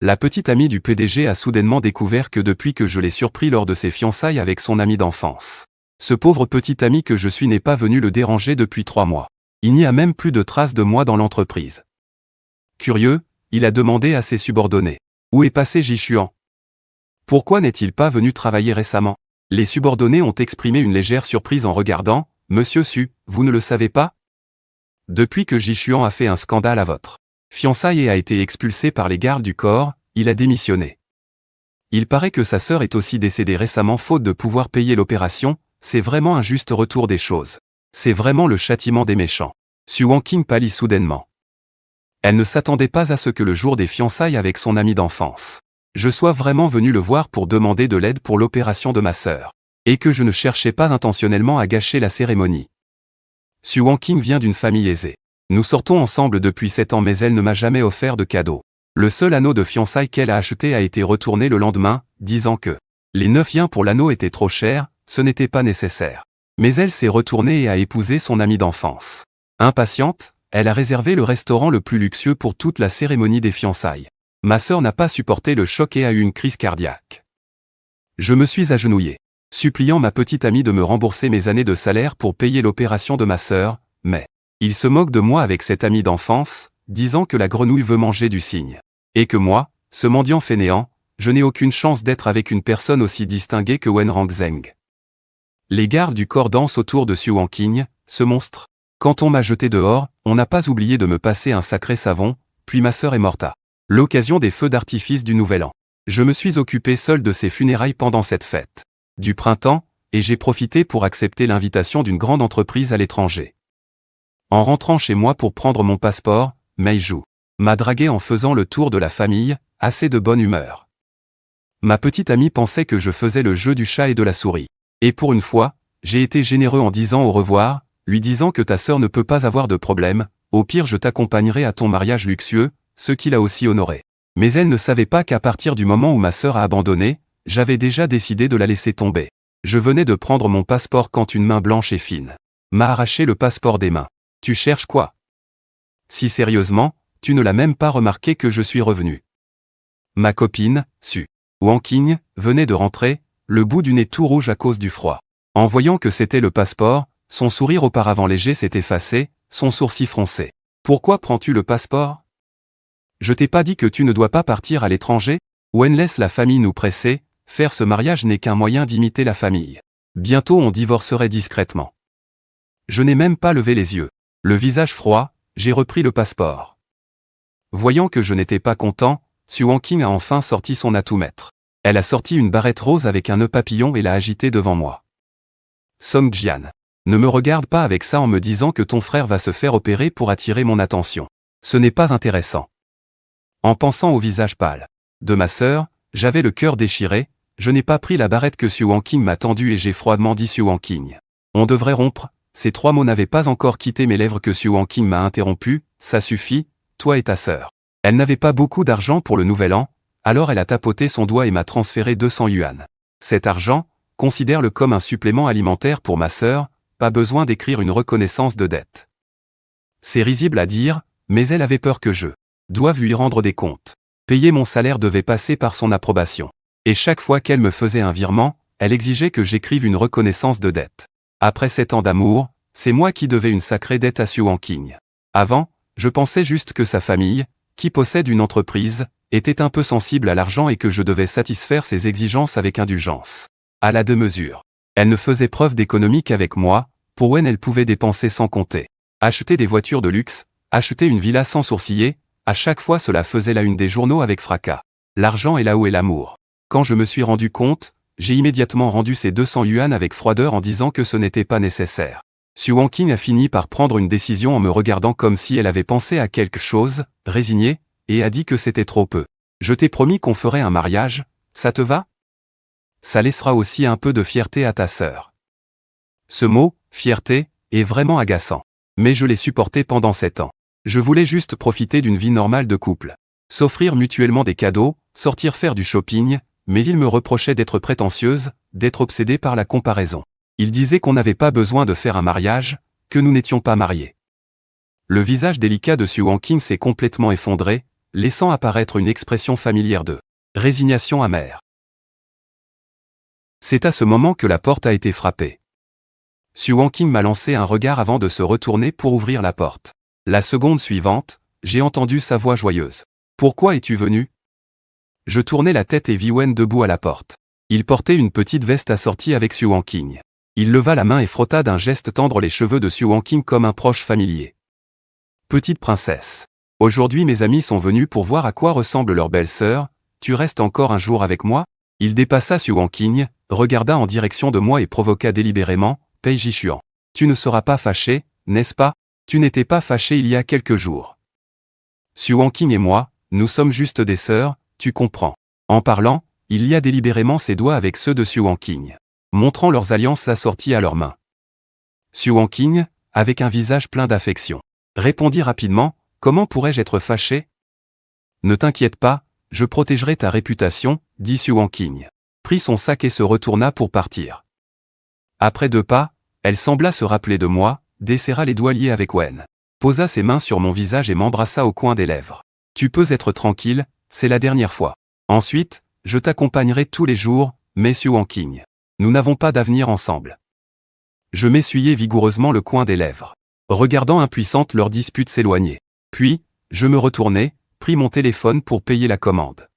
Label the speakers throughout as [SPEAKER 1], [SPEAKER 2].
[SPEAKER 1] La petite amie du PDG a soudainement découvert que depuis que je l'ai surpris lors de ses fiançailles avec son ami d'enfance, ce pauvre petit ami que je suis n'est pas venu le déranger depuis 3 mois. Il n'y a même plus de traces de moi dans l'entreprise. Curieux, il a demandé à ses subordonnés. Où est passé Jishuan? Pourquoi n'est-il pas venu travailler récemment? Les subordonnés ont exprimé une légère surprise en regardant. Monsieur Su, vous ne le savez pas? Depuis que Jishuan a fait un scandale à votre fiançaille et a été expulsé par les gardes du corps, il a démissionné. Il paraît que sa sœur est aussi décédée récemment faute de pouvoir payer l'opération. C'est vraiment un juste retour des choses. C'est vraiment le châtiment des méchants. Su Wanqing pâlit soudainement. Elle ne s'attendait pas à ce que le jour des fiançailles avec son ami d'enfance, je sois vraiment venu le voir pour demander de l'aide pour l'opération de ma sœur, et que je ne cherchais pas intentionnellement à gâcher la cérémonie. Su Wanqing vient d'une famille aisée. Nous sortons ensemble depuis 7 ans mais elle ne m'a jamais offert de cadeau. Le seul anneau de fiançailles qu'elle a acheté a été retourné le lendemain, disant que les 9 yens pour l'anneau étaient trop chers, ce n'était pas nécessaire. Mais elle s'est retournée et a épousé son ami d'enfance. Impatiente, elle a réservé le restaurant le plus luxueux pour toute la cérémonie des fiançailles. Ma sœur n'a pas supporté le choc et a eu une crise cardiaque. Je me suis agenouillé, suppliant ma petite amie de me rembourser mes années de salaire pour payer l'opération de ma sœur, mais il se moque de moi avec cet ami d'enfance, disant que la grenouille veut manger du cygne. Et que moi, ce mendiant fainéant, je n'ai aucune chance d'être avec une personne aussi distinguée que Wen Rangzeng. Les gardes du corps dansent autour de Su Wanqing, ce monstre. Quand on m'a jeté dehors, on n'a pas oublié de me passer un sacré savon, puis ma sœur est morte à l'occasion des feux d'artifice du Nouvel An. Je me suis occupé seul de ses funérailles pendant cette fête du printemps, et j'ai profité pour accepter l'invitation d'une grande entreprise à l'étranger. En rentrant chez moi pour prendre mon passeport, Meiju m'a dragué en faisant le tour de la famille, assez de bonne humeur. Ma petite amie pensait que je faisais le jeu du chat et de la souris. Et pour une fois, j'ai été généreux en disant au revoir, lui disant que ta sœur ne peut pas avoir de problème, au pire je t'accompagnerai à ton mariage luxueux, ce qui l'a aussi honoré. Mais elle ne savait pas qu'à partir du moment où ma sœur a abandonné, j'avais déjà décidé de la laisser tomber. Je venais de prendre mon passeport quand une main blanche et fine m'a arraché le passeport des mains. Tu cherches quoi? Si sérieusement, tu ne l'as même pas remarqué que je suis revenu. Ma copine, Su Wanqing, venait de rentrer, le bout du nez tout rouge à cause du froid. En voyant que c'était le passeport, son sourire auparavant léger s'est effacé, son sourcil froncé. Pourquoi prends-tu le passeport? Je t'ai pas dit que tu ne dois pas partir à l'étranger? Wen laisse la famille nous presser, faire ce mariage n'est qu'un moyen d'imiter la famille. Bientôt on divorcerait discrètement. Je n'ai même pas levé les yeux. Le visage froid, j'ai repris le passeport. Voyant que je n'étais pas content, Su Wanqing a enfin sorti son atout-maître. Elle a sorti une barrette rose avec un nœud papillon et l'a agitée devant moi. Song Jian, ne me regarde pas avec ça en me disant que ton frère va se faire opérer pour attirer mon attention. Ce n'est pas intéressant. En pensant au visage pâle de ma sœur, j'avais le cœur déchiré, je n'ai pas pris la barrette que Su Wanqing m'a tendue et j'ai froidement dit Su Wanqing. On devrait rompre, ces 3 mots n'avaient pas encore quitté mes lèvres que Su Wanqing m'a interrompu, ça suffit, toi et ta sœur. Elle n'avait pas beaucoup d'argent pour le nouvel an, alors elle a tapoté son doigt et m'a transféré 200 yuan. Cet argent, considère-le comme un supplément alimentaire pour ma sœur, pas besoin d'écrire une reconnaissance de dette. C'est risible à dire, mais elle avait peur que je doive lui rendre des comptes. Payer mon salaire devait passer par son approbation. Et chaque fois qu'elle me faisait un virement, elle exigeait que j'écrive une reconnaissance de dette. Après 7 ans d'amour, c'est moi qui devais une sacrée dette à Su Wanqing. Avant, je pensais juste que sa famille, qui possède une entreprise, était un peu sensible à l'argent et que je devais satisfaire ses exigences avec indulgence. À la deux-mesure. Elle ne faisait preuve d'économie qu'avec moi, pour Wen elle pouvait dépenser sans compter. Acheter des voitures de luxe, acheter une villa sans sourciller, à chaque fois cela faisait la une des journaux avec fracas. L'argent est là où est l'amour. Quand je me suis rendu compte, j'ai immédiatement rendu ces 200 yuan avec froideur en disant que ce n'était pas nécessaire. Su Wanqing a fini par prendre une décision en me regardant comme si elle avait pensé à quelque chose, résignée, et a dit que c'était trop peu. Je t'ai promis qu'on ferait un mariage, ça te va? Ça laissera aussi un peu de fierté à ta sœur. Ce mot, fierté, est vraiment agaçant. Mais je l'ai supporté pendant 7 ans. Je voulais juste profiter d'une vie normale de couple. S'offrir mutuellement des cadeaux, sortir faire du shopping, mais il me reprochait d'être prétentieuse, d'être obsédée par la comparaison. Il disait qu'on n'avait pas besoin de faire un mariage, que nous n'étions pas mariés. Le visage délicat de Su Wanqing s'est complètement effondré, laissant apparaître une expression familière de résignation amère. C'est à ce moment que la porte a été frappée. Xu Wanqing m'a lancé un regard avant de se retourner pour ouvrir la porte. La seconde suivante, j'ai entendu sa voix joyeuse. « Pourquoi es-tu venu ?» Je tournai la tête et vis Wen debout à la porte. Il portait une petite veste assortie avec Xu Wanqing. Il leva la main et frotta d'un geste tendre les cheveux de Xu Wanqing comme un proche familier. « Petite princesse. Aujourd'hui mes amis sont venus pour voir à quoi ressemble leur belle-sœur, tu restes encore un jour avec moi ?» Il dépassa Xu Wanqing, regarda en direction de moi et provoqua délibérément, « Pei Jishuan. Tu ne seras pas fâché, n'est-ce pas? Tu n'étais pas fâché il y a quelques jours. Xu Wanqing et moi, nous sommes juste des sœurs, tu comprends. » En parlant, il lia délibérément ses doigts avec ceux de Xu Wanqing, montrant leurs alliances assorties à leurs mains. Xu Wanqing, avec un visage plein d'affection, répondit rapidement, « Comment pourrais-je être fâché? » « Ne t'inquiète pas, je protégerai ta réputation, » dit Xu Wanqing, prit son sac et se retourna pour partir. Après 2 pas, elle sembla se rappeler de moi, desserra les doigts liés avec Wen, posa ses mains sur mon visage et m'embrassa au coin des lèvres. « Tu peux être tranquille, c'est la dernière fois. Ensuite, je t'accompagnerai tous les jours, mais Xu Wanqing. Nous n'avons pas d'avenir ensemble. » Je m'essuyai vigoureusement le coin des lèvres, regardant impuissante leur dispute s'éloigner. Puis, je me retournai, pris mon téléphone pour payer la commande.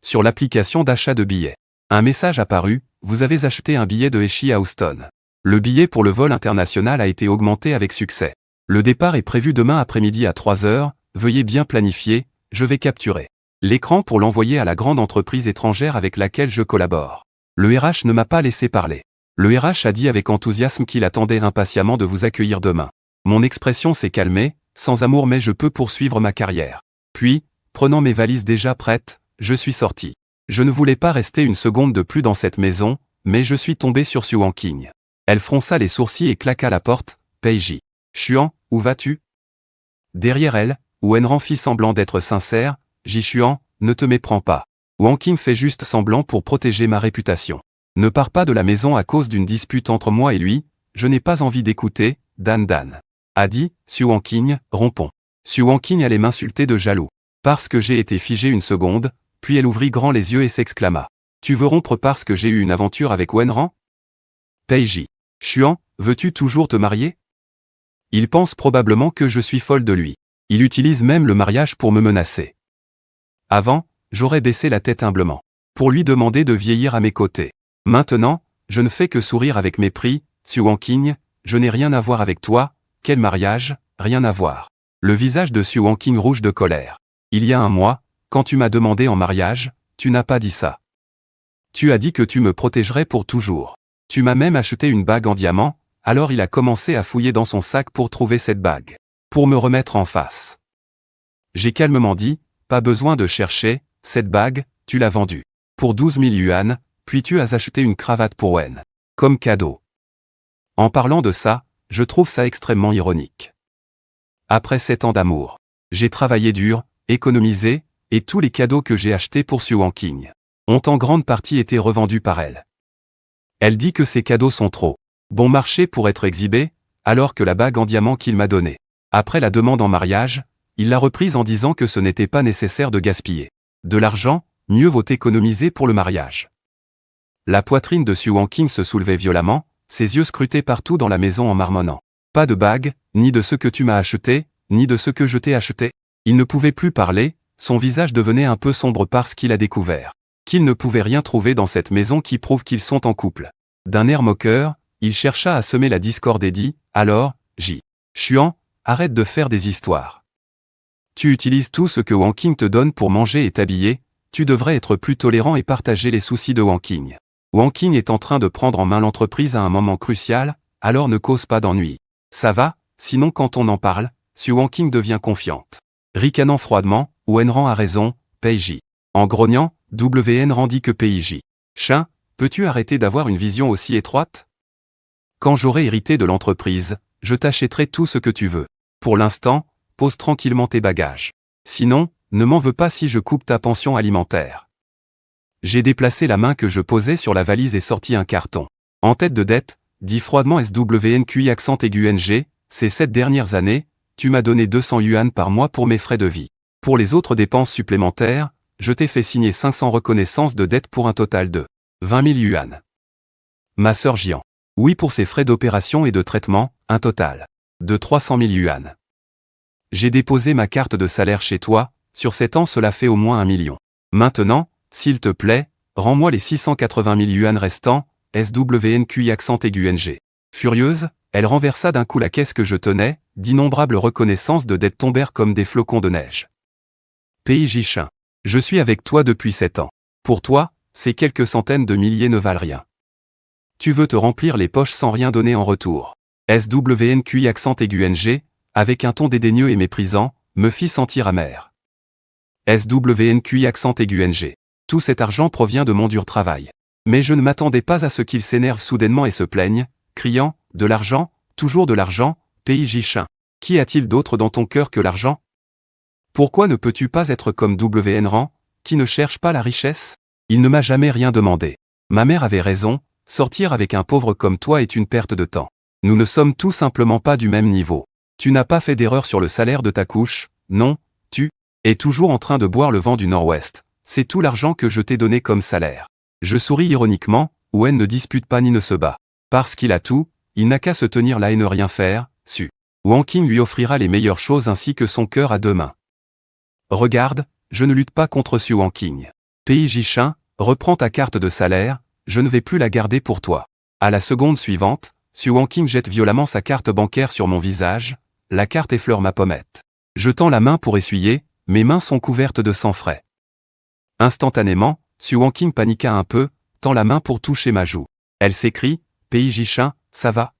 [SPEAKER 1] Sur l'application d'achat de billets, un message apparut, « Vous avez acheté un billet de Hechi à Houston. Le billet pour le vol international a été augmenté avec succès. Le départ est prévu demain après-midi à 3 heures, veuillez bien planifier, je vais capturer l'écran pour l'envoyer à la grande entreprise étrangère avec laquelle je collabore. » Le RH ne m'a pas laissé parler. Le RH a dit avec enthousiasme qu'il attendait impatiemment de vous accueillir demain. Mon expression s'est calmée, sans amour mais je peux poursuivre ma carrière. Puis, prenant mes valises déjà prêtes, je suis sorti. Je ne voulais pas rester une seconde de plus dans cette maison, mais je suis tombé sur Xu Wanqing. Elle fronça les sourcils et claqua la porte, « Pei Jishuan, où vas-tu ?» Derrière elle, Wenran fit semblant d'être sincère, « Jishuan, ne te méprends pas. Wanqing fait juste semblant pour protéger ma réputation. Ne pars pas de la maison à cause d'une dispute entre moi et lui, je n'ai pas envie d'écouter, Dan Dan. » A dit, Xu Wanqing, rompons. Xu Wanqing allait m'insulter de jaloux. Parce que j'ai été figé une seconde, puis elle ouvrit grand les yeux et s'exclama. « Tu veux rompre parce que j'ai eu une aventure avec Wenran ? Pei Jishuan, veux-tu toujours te marier ? Il pense probablement que je suis folle de lui. Il utilise même le mariage pour me menacer. Avant, j'aurais baissé la tête humblement, pour lui demander de vieillir à mes côtés. Maintenant, je ne fais que sourire avec mépris, Xu Wanqing, je n'ai rien à voir avec toi, quel mariage, rien à voir. Le visage de Xu Wanqing rouge de colère. Il y a un mois, quand tu m'as demandé en mariage, tu n'as pas dit ça. Tu as dit que tu me protégerais pour toujours. Tu m'as même acheté une bague en diamant, alors il a commencé à fouiller dans son sac pour trouver cette bague. Pour me remettre en face. J'ai calmement dit, pas besoin de chercher, cette bague, tu l'as vendue. Pour 12 000 yuan, puis tu as acheté une cravate pour Wen. Comme cadeau. En parlant de ça, je trouve ça extrêmement ironique. Après 7 ans d'amour, j'ai travaillé dur, économisé, et tous les cadeaux que j'ai achetés pour Xu Wanqing ont en grande partie été revendus par elle. Elle dit que ces cadeaux sont trop bon marché pour être exhibés, alors que la bague en diamant qu'il m'a donnée, après la demande en mariage, il l'a reprise en disant que ce n'était pas nécessaire de gaspiller de l'argent, mieux vaut économiser pour le mariage. La poitrine de Xu Wanqing se soulevait violemment, ses yeux scrutaient partout dans la maison en marmonnant. Pas de bague, ni de ce que tu m'as acheté, ni de ce que je t'ai acheté. Il ne pouvait plus parler, son visage devenait un peu sombre parce qu'il a découvert qu'il ne pouvait rien trouver dans cette maison qui prouve qu'ils sont en couple. D'un air moqueur, il chercha à semer la discorde et dit, « Alors, Jishuan, arrête de faire des histoires. Tu utilises tout ce que Wanqing te donne pour manger et t'habiller, tu devrais être plus tolérant et partager les soucis de Wanqing. Wanqing est en train de prendre en main l'entreprise à un moment crucial, alors ne cause pas d'ennui. Ça va, sinon quand on en parle, Xu Wanqing devient confiante. » Ricanant froidement, Wenran a raison, Pei Ji. En grognant, Wenran dit que Pei Jishuan, peux-tu arrêter d'avoir une vision aussi étroite ? Quand j'aurai hérité de l'entreprise, je t'achèterai tout ce que tu veux. Pour l'instant, pose tranquillement tes bagages. Sinon, ne m'en veux pas si je coupe ta pension alimentaire. J'ai déplacé la main que je posais sur la valise et sorti un carton. En tête de dette, dit froidement SWNQI accent aigu NG, ces 7 dernières années, tu m'as donné 200 yuan par mois pour mes frais de vie. Pour les autres dépenses supplémentaires, je t'ai fait signer 500 reconnaissances de dette pour un total de 20 000 yuan. Ma sœur Jian. Oui, pour ses frais d'opération et de traitement, un total de 300 000 yuan. J'ai déposé ma carte de salaire chez toi, sur 7 ans cela fait au moins 1 million. Maintenant, s'il te plaît, rends-moi les 680 000 yuan restants, SWNQI accent aigu NG. Furieuse, elle renversa d'un coup la caisse que je tenais, d'innombrables reconnaissances de dette tombèrent comme des flocons de neige. Pays Jichin. Je suis avec toi depuis 7 ans. Pour toi, ces quelques centaines de milliers ne valent rien. Tu veux te remplir les poches sans rien donner en retour. SWNQI accent aigu NG, avec un ton dédaigneux et méprisant, me fit sentir amer. SWNQI accent aigu NG. Tout cet argent provient de mon dur travail. Mais je ne m'attendais pas à ce qu'il s'énerve soudainement et se plaigne, criant « De l'argent, toujours de l'argent, pays Jichin. Qui a-t-il d'autre dans ton cœur que l'argent ? Pourquoi ne peux-tu pas être comme WN Rang, qui ne cherche pas la richesse ? Il ne m'a jamais rien demandé. Ma mère avait raison, sortir avec un pauvre comme toi est une perte de temps. Nous ne sommes tout simplement pas du même niveau. Tu n'as pas fait d'erreur sur le salaire de ta couche, non, tu es toujours en train de boire le vent du Nord-Ouest. C'est tout l'argent que je t'ai donné comme salaire. Je souris ironiquement, Wen ne dispute pas ni ne se bat. Parce qu'il a tout, il n'a qu'à se tenir là et ne rien faire, Su. Wang Qing lui offrira les meilleures choses ainsi que son cœur à 2 mains. Regarde, je ne lutte pas contre Su Wang Qing. Pays Jichin, reprends ta carte de salaire, je ne vais plus la garder pour toi. À la seconde suivante, Su Wang Qing jette violemment sa carte bancaire sur mon visage, la carte effleure ma pommette. Je tends la main pour essuyer, mes mains sont couvertes de sang frais. Instantanément, Su Wang Qing paniqua un peu, tend la main pour toucher ma joue. Elle s'écrie, Pays Jichin, ça va ?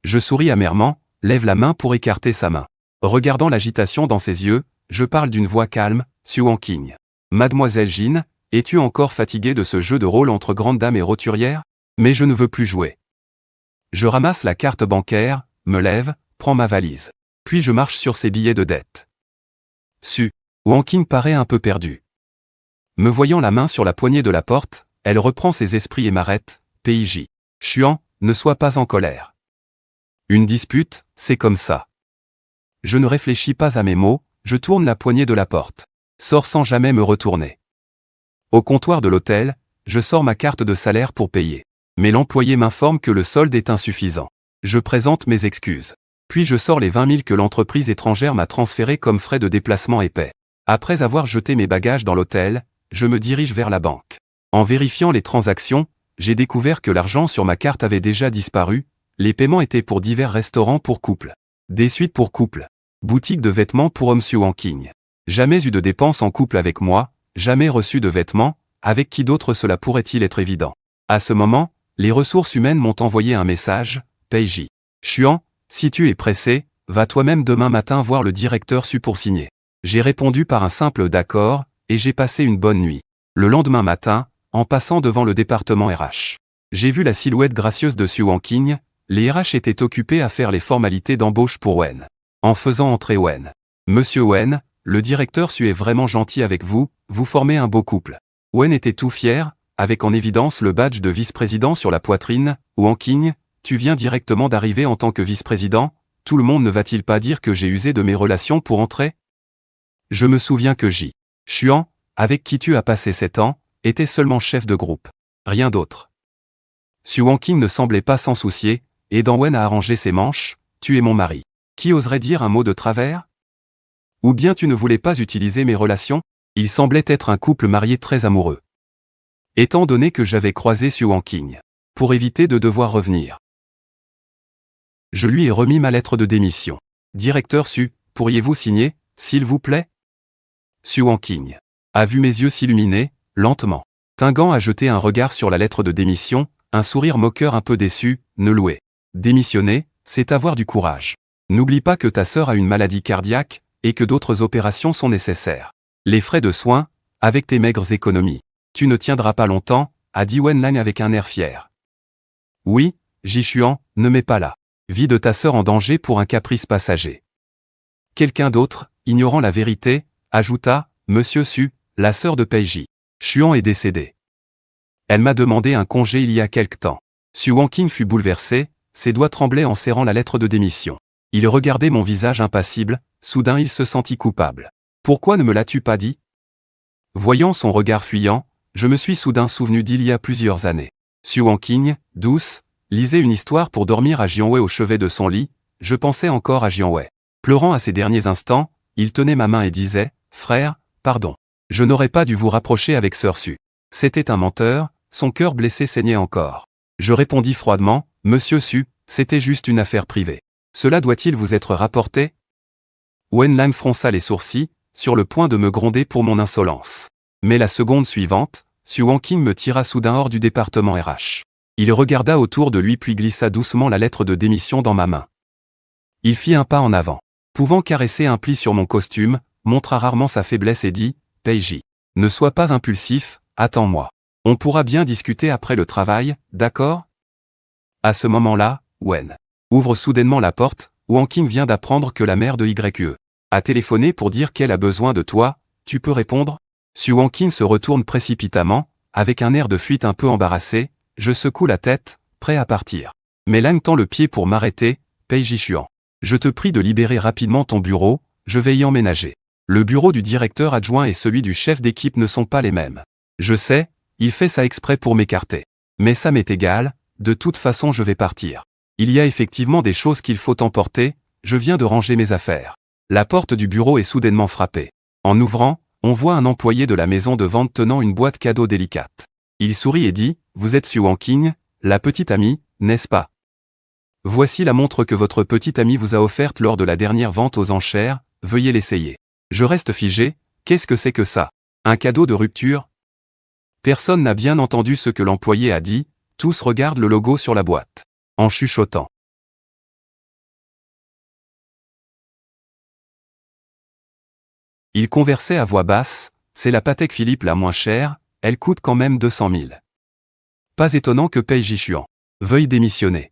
[SPEAKER 1] Je souris amèrement, lève la main pour écarter sa main. Regardant l'agitation dans ses yeux, je parle d'une voix calme, Su Wang Qing. Mademoiselle Jin, es-tu encore fatiguée de ce jeu de rôle entre grande dame et roturière ? Mais je ne veux plus jouer. Je ramasse la carte bancaire, me lève, prends ma valise. Puis je marche sur ses billets de dette. Su Wang Qing paraît un peu perdu. Me voyant la main sur la poignée de la porte, elle reprend ses esprits et m'arrête, PJ. Xuan, ne sois pas en colère. Une dispute, c'est comme ça. Je ne réfléchis pas à mes mots, je tourne la poignée de la porte. Sors sans jamais me retourner. Au comptoir de l'hôtel, je sors ma carte de salaire pour payer. Mais l'employé m'informe que le solde est insuffisant. Je présente mes excuses. Puis je sors les 20 000 que l'entreprise étrangère m'a transférés comme frais de déplacement et paie. Après avoir jeté mes bagages dans l'hôtel, je me dirige vers la banque. En vérifiant les transactions, j'ai découvert que l'argent sur ma carte avait déjà disparu, les paiements étaient pour divers restaurants pour couple. Des suites pour couple. Boutique de vêtements pour homme Su Wang Qing. Jamais eu de dépenses en couple avec moi, jamais reçu de vêtements, avec qui d'autre cela pourrait-il être évident. À ce moment, les ressources humaines m'ont envoyé un message, PJ. Xuan, si tu es pressé, va toi-même demain matin voir le directeur Su pour signer. J'ai répondu par un simple d'accord, et j'ai passé une bonne nuit. Le lendemain matin, en passant devant le département RH, j'ai vu la silhouette gracieuse de Su Wang Qing, les RH étaient occupés à faire les formalités d'embauche pour Wen. En faisant entrer Wen. Monsieur Wen, le directeur Su est vraiment gentil avec vous, vous formez un beau couple. Wen était tout fier, avec en évidence le badge de vice-président sur la poitrine. Wang Qing, tu viens directement d'arriver en tant que vice-président, tout le monde ne va-t-il pas dire que j'ai usé de mes relations pour entrer ? Je me souviens que J. Xuan, avec qui tu as passé 7 ans, était seulement chef de groupe. Rien d'autre. Su Wang Qing ne semblait pas s'en soucier, aidant Wen à arranger ses manches, tu es mon mari. Qui oserait dire un mot de travers ? Ou bien tu ne voulais pas utiliser mes relations ? Il semblait être un couple marié très amoureux. Étant donné que j'avais croisé Su Wang Qing, pour éviter de devoir revenir, je lui ai remis ma lettre de démission. Directeur Su, pourriez-vous signer, s'il vous plaît ? Su Wang Qing a vu mes yeux s'illuminer, lentement. Tingan a jeté un regard sur la lettre de démission, un sourire moqueur un peu déçu, ne louer. Démissionner, c'est avoir du courage. N'oublie pas que ta sœur a une maladie cardiaque, et que d'autres opérations sont nécessaires. Les frais de soins, avec tes maigres économies, tu ne tiendras pas longtemps, a dit Wen Lang avec un air fier. Oui, Jishuan, ne mets pas la vie de ta sœur en danger pour un caprice passager. Quelqu'un d'autre, ignorant la vérité, ajouta, Monsieur Su, la sœur de Peiji Xuan est décédée. Elle m'a demandé un congé il y a quelque temps. Su Wang Qing fut bouleversé, ses doigts tremblaient en serrant la lettre de démission. Il regardait mon visage impassible, soudain il se sentit coupable. Pourquoi ne me l'as-tu pas dit? Voyant son regard fuyant, je me suis soudain souvenu d'il y a plusieurs années. Su Wanking, douce, lisait une histoire pour dormir à Jianwei au chevet de son lit, je pensais encore à Jianwei. Pleurant à ces derniers instants, il tenait ma main et disait, « Frère, pardon. Je n'aurais pas dû vous rapprocher avec Sœur Su. » C'était un menteur, son cœur blessé saignait encore. Je répondis froidement, « Monsieur Su, c'était juste une affaire privée. Cela doit-il vous être rapporté? » Wen Lang fronça les sourcils, sur le point de me gronder pour mon insolence. Mais la seconde suivante, Su Wanking me tira soudain hors du département RH. Il regarda autour de lui puis glissa doucement la lettre de démission dans ma main. Il fit un pas en avant. Pouvant caresser un pli sur mon costume, montra rarement sa faiblesse et dit, « Peiji, ne sois pas impulsif, attends-moi. On pourra bien discuter après le travail, d'accord ?» À ce moment-là, Wen ouvre soudainement la porte, Wanking vient d'apprendre que la mère de YE a téléphoné pour dire qu'elle a besoin de toi, tu peux répondre? Su Wanking se retourne précipitamment, avec un air de fuite un peu embarrassé, je secoue la tête, prêt à partir. Mais Lang tend le pied pour m'arrêter, Peiji Chuan. Je te prie de libérer rapidement ton bureau, je vais y emménager. Le bureau du directeur adjoint et celui du chef d'équipe ne sont pas les mêmes. Je sais, il fait ça exprès pour m'écarter. Mais ça m'est égal, de toute façon je vais partir. Il y a effectivement des choses qu'il faut emporter, je viens de ranger mes affaires. La porte du bureau est soudainement frappée. En ouvrant, on voit un employé de la maison de vente tenant une boîte cadeau délicate. Il sourit et dit, « Vous êtes Su Wanking, la petite amie, n'est-ce pas? Voici la montre que votre petite amie vous a offerte lors de la dernière vente aux enchères, veuillez l'essayer. » Je reste figé, qu'est-ce que c'est que ça? Un cadeau de rupture? Personne n'a bien entendu ce que l'employé a dit, tous regardent le logo sur la boîte. En chuchotant. Ils conversaient à voix basse, c'est la Patek Philippe la moins chère, elle coûte quand même 200 000. Pas étonnant que Peiji Chuan veuille démissionner.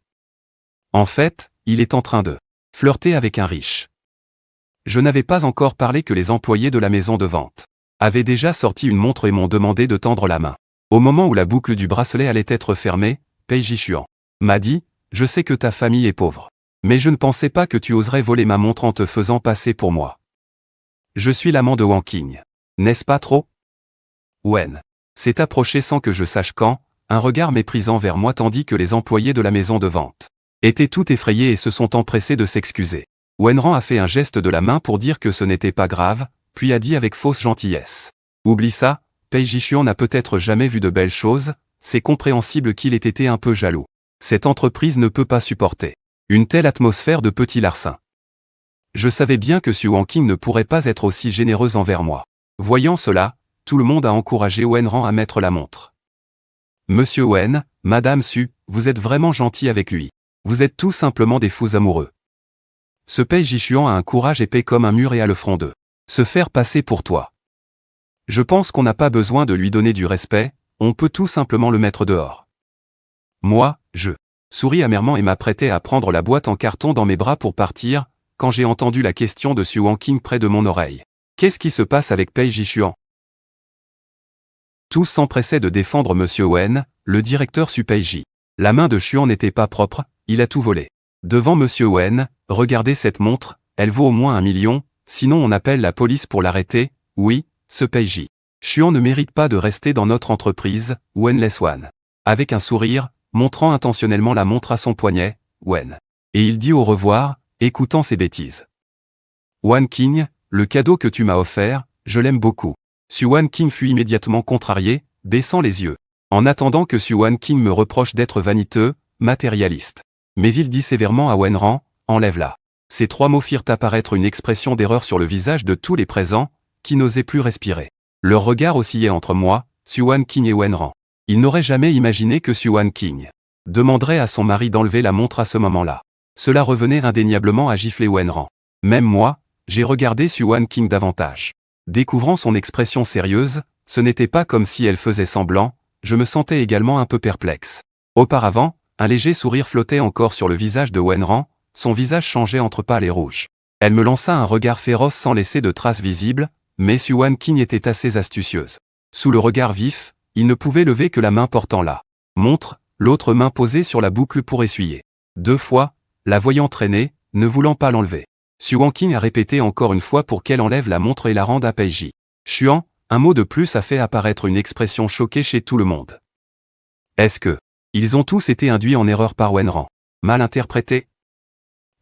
[SPEAKER 1] En fait, il est en train de flirter avec un riche. Je n'avais pas encore parlé que les employés de la maison de vente avaient déjà sorti une montre et m'ont demandé de tendre la main. Au moment où la boucle du bracelet allait être fermée, Peiji Chuan m'a dit, « Je sais que ta famille est pauvre. Mais je ne pensais pas que tu oserais voler ma montre en te faisant passer pour moi. Je suis l'amant de Wanking. N'est-ce pas trop? » Wen s'est approché sans que je sache quand, un regard méprisant vers moi tandis que les employés de la maison de vente étaient tout effrayés et se sont empressés de s'excuser. Wenran a fait un geste de la main pour dire que ce n'était pas grave, puis a dit avec fausse gentillesse. « Oublie ça, Peiji Chuan n'a peut-être jamais vu de belles choses, c'est compréhensible qu'il ait été un peu jaloux. Cette entreprise ne peut pas supporter une telle atmosphère de petit larcin. Je savais bien que Su Wanking ne pourrait pas être aussi généreuse envers moi. » Voyant cela, tout le monde a encouragé Wenran à mettre la montre. « Monsieur Wen, Madame Su, vous êtes vraiment gentil avec lui. Vous êtes tout simplement des fous amoureux. Ce Peiji Chuan a un courage épais comme un mur et a le front de se faire passer pour toi. Je pense qu'on n'a pas besoin de lui donner du respect, on peut tout simplement le mettre dehors. » Moi, je souris amèrement et m'apprêtais à prendre la boîte en carton dans mes bras pour partir, quand j'ai entendu la question de Su Wanking près de mon oreille. « Qu'est-ce qui se passe avec Peiji Chuan ?» Tous s'empressaient de défendre Monsieur Wen, le directeur Su Peiji. La main de Chuan n'était pas propre, il a tout volé. Devant Monsieur Wen, regardez cette montre, elle vaut au moins 1 million, sinon on appelle la police pour l'arrêter, oui, ce Peiji Chuan ne mérite pas de rester dans notre entreprise, Wen Leswan. Avec un sourire, montrant intentionnellement la montre à son poignet, Wen. Et il dit au revoir, écoutant ses bêtises. Wanking, le cadeau que tu m'as offert, je l'aime beaucoup. Su Wanking fut immédiatement contrarié, baissant les yeux. En attendant que Su Wanking me reproche d'être vaniteux, matérialiste. Mais il dit sévèrement à Wenran, enlève-la. Ces 3 mots firent apparaître une expression d'erreur sur le visage de tous les présents, qui n'osaient plus respirer. Leur regard oscillait entre moi, Su Wanking et Wenran. Ils n'auraient jamais imaginé que Su Wanking demanderait à son mari d'enlever la montre à ce moment-là. Cela revenait indéniablement à gifler Wenran. Même moi, j'ai regardé Su Wanking davantage. Découvrant son expression sérieuse, ce n'était pas comme si elle faisait semblant, je me sentais également un peu perplexe. Auparavant, un léger sourire flottait encore sur le visage de Wenran, son visage changeait entre pâle et rouge. Elle me lança un regard féroce sans laisser de traces visibles, mais Su Wanking était assez astucieuse. Sous le regard vif, il ne pouvait lever que la main portant la montre, l'autre main posée sur la boucle pour essuyer. 2 fois, la voyant traîner, ne voulant pas l'enlever. Xu Wanqing a répété encore une fois pour qu'elle enlève la montre et la rende à Peiji Xuan. Un mot de plus a fait apparaître une expression choquée chez tout le monde. Est-ce que ils ont tous été induits en erreur par Wenran? Mal interprété?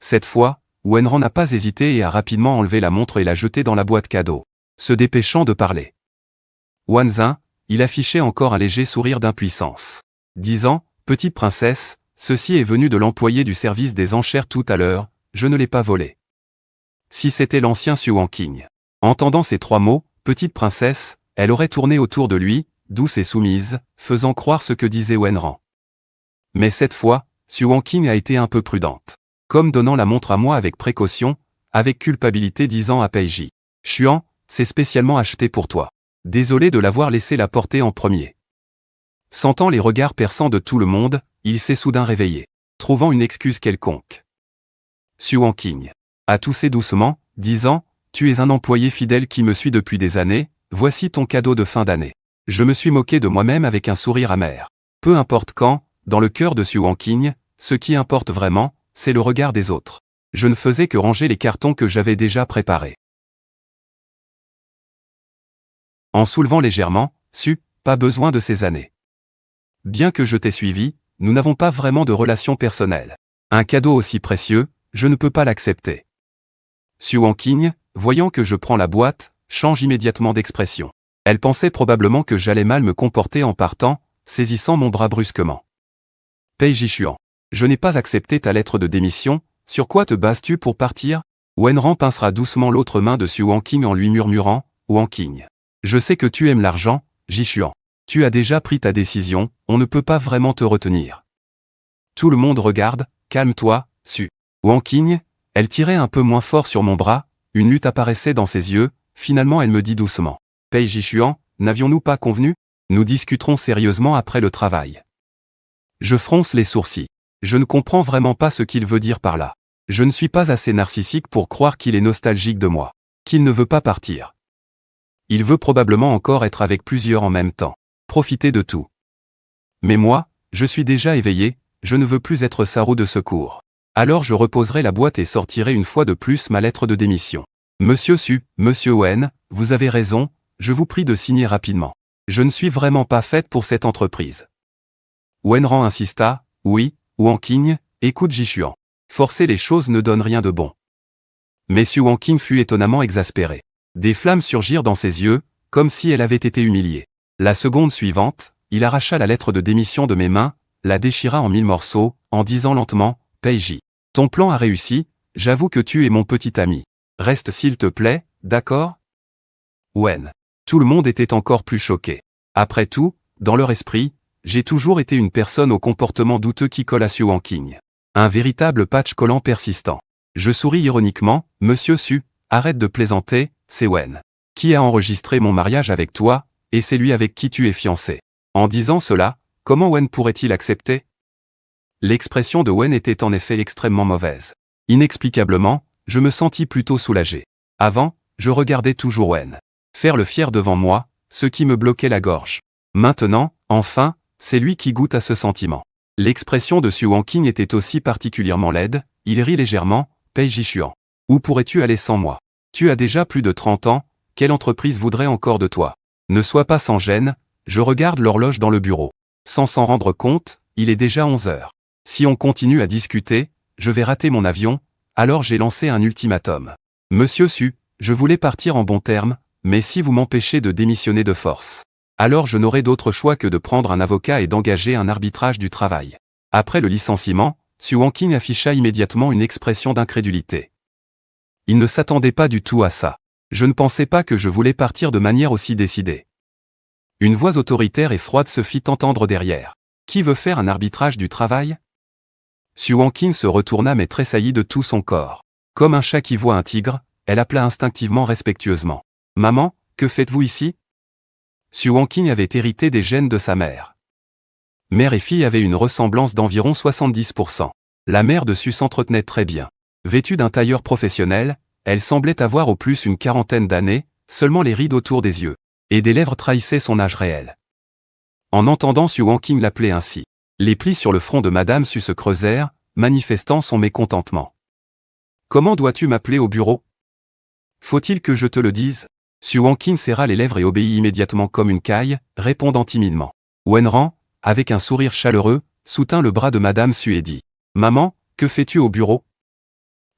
[SPEAKER 1] Cette fois, Wenran n'a pas hésité et a rapidement enlevé la montre et l'a jetée dans la boîte cadeau, se dépêchant de parler. Wanzin, il affichait encore un léger sourire d'impuissance, disant, « Petite princesse, ceci est venu de l'employé du service des enchères tout à l'heure, je ne l'ai pas volé. » Si c'était l'ancien Xu Wanqing. Entendant ces 3 mots, « petite princesse », elle aurait tourné autour de lui, douce et soumise, faisant croire ce que disait Wenran. Mais cette fois, Xu Wanqing a été un peu prudente. Comme donnant la montre à moi avec précaution, avec culpabilité disant à Peiji Xuan, c'est spécialement acheté pour toi. Désolé de l'avoir laissé la porter en premier. Sentant les regards perçants de tout le monde, il s'est soudain réveillé, trouvant une excuse quelconque. Xu Wanqing a toussé doucement, disant, tu es un employé fidèle qui me suit depuis des années, voici ton cadeau de fin d'année. Je me suis moqué de moi-même avec un sourire amer. Peu importe quand, dans le cœur de Xu Wanqing, ce qui importe vraiment, c'est le regard des autres. Je ne faisais que ranger les cartons que j'avais déjà préparés. En soulevant légèrement, Xu, pas besoin de ces années. Bien que je t'ai suivi, nous n'avons pas vraiment de relation personnelle. Un cadeau aussi précieux, je ne peux pas l'accepter. Xu Wanqing, voyant que je prends la boîte, change immédiatement d'expression. Elle pensait probablement que j'allais mal me comporter en partant, saisissant mon bras brusquement. Peiji Xuan, je n'ai pas accepté ta lettre de démission, sur quoi te bases-tu pour partir? Wenran pincera doucement l'autre main de Xu Wanqing en lui murmurant, Wanqing. Je sais que tu aimes l'argent, Jixuan. Tu as déjà pris ta décision, on ne peut pas vraiment te retenir. Tout le monde regarde, calme-toi, Xu Wanqing, elle tirait un peu moins fort sur mon bras, une lutte apparaissait dans ses yeux, finalement elle me dit doucement. Peiji Xuan, n'avions-nous pas convenu? Nous discuterons sérieusement après le travail. Je fronce les sourcils. Je ne comprends vraiment pas ce qu'il veut dire par là. Je ne suis pas assez narcissique pour croire qu'il est nostalgique de moi, qu'il ne veut pas partir. Il veut probablement encore être avec plusieurs en même temps, profiter de tout. Mais moi, je suis déjà éveillé, je ne veux plus être sa roue de secours. Alors je reposerai la boîte et sortirai une fois de plus ma lettre de démission. Monsieur Xu, Monsieur Wen, vous avez raison, je vous prie de signer rapidement. Je ne suis vraiment pas faite pour cette entreprise. Wenran insista, oui, Wanqing, écoute Jixuan. Forcer les choses ne donne rien de bon. Mais Xu Wanqing fut étonnamment exaspéré. Des flammes surgirent dans ses yeux, comme si elle avait été humiliée. La seconde suivante, il arracha la lettre de démission de mes mains, la déchira en 1000 morceaux, en disant lentement, Peiji, ton plan a réussi, j'avoue que tu es mon petit ami. Reste s'il te plaît, d'accord? Wen. Tout le monde était encore plus choqué. Après tout, dans leur esprit, j'ai toujours été une personne au comportement douteux qui colle à Xu Wanqing. Un véritable patch collant persistant. Je souris ironiquement, Monsieur Xu, arrête de plaisanter, c'est Wen. Qui a enregistré mon mariage avec toi, et c'est lui avec qui tu es fiancé. En disant cela, comment Wen pourrait-il accepter? L'expression de Wen était en effet extrêmement mauvaise. Inexplicablement, je me sentis plutôt soulagé. Avant, je regardais toujours Wen faire le fier devant moi, ce qui me bloquait la gorge. Maintenant, enfin, c'est lui qui goûte à ce sentiment. L'expression de Xu Wanqing était aussi particulièrement laide, il rit légèrement, Peiji Xuan. Où pourrais-tu aller sans moi? Tu as déjà plus de 30 ans, quelle entreprise voudrait encore de toi? Ne sois pas sans gêne, je regarde l'horloge dans le bureau. Sans s'en rendre compte, il est déjà 11 heures. Si on continue à discuter, je vais rater mon avion, alors j'ai lancé un ultimatum. Monsieur Xu, je voulais partir en bons termes, mais si vous m'empêchez de démissionner de force, alors je n'aurai d'autre choix que de prendre un avocat et d'engager un arbitrage du travail. Après le licenciement, Xu Wanqing afficha immédiatement une expression d'incrédulité. Il ne s'attendait pas du tout à ça. Je ne pensais pas que je voulais partir de manière aussi décidée. Une voix autoritaire et froide se fit entendre derrière. Qui veut faire un arbitrage du travail? Xu Wanqing se retourna mais tressaillit de tout son corps. Comme un chat qui voit un tigre, elle appela instinctivement respectueusement. Maman, que faites-vous ici? Xu Wanqing avait hérité des gènes de sa mère. Mère et fille avaient une ressemblance d'environ 70%. La mère de Xu s'entretenait très bien. Vêtue d'un tailleur professionnel, elle semblait avoir au plus une quarantaine d'années, seulement les rides autour des yeux, et des lèvres trahissaient son âge réel. En entendant Xu Wanqing l'appeler ainsi, les plis sur le front de Madame Xu se creusèrent, manifestant son mécontentement. Comment dois-tu m'appeler au bureau? Faut-il que je te le dise? Su Wankin serra les lèvres et obéit immédiatement comme une caille, répondant timidement. Wenran, avec un sourire chaleureux, soutint le bras de Madame Su et dit. Maman, que fais-tu au bureau?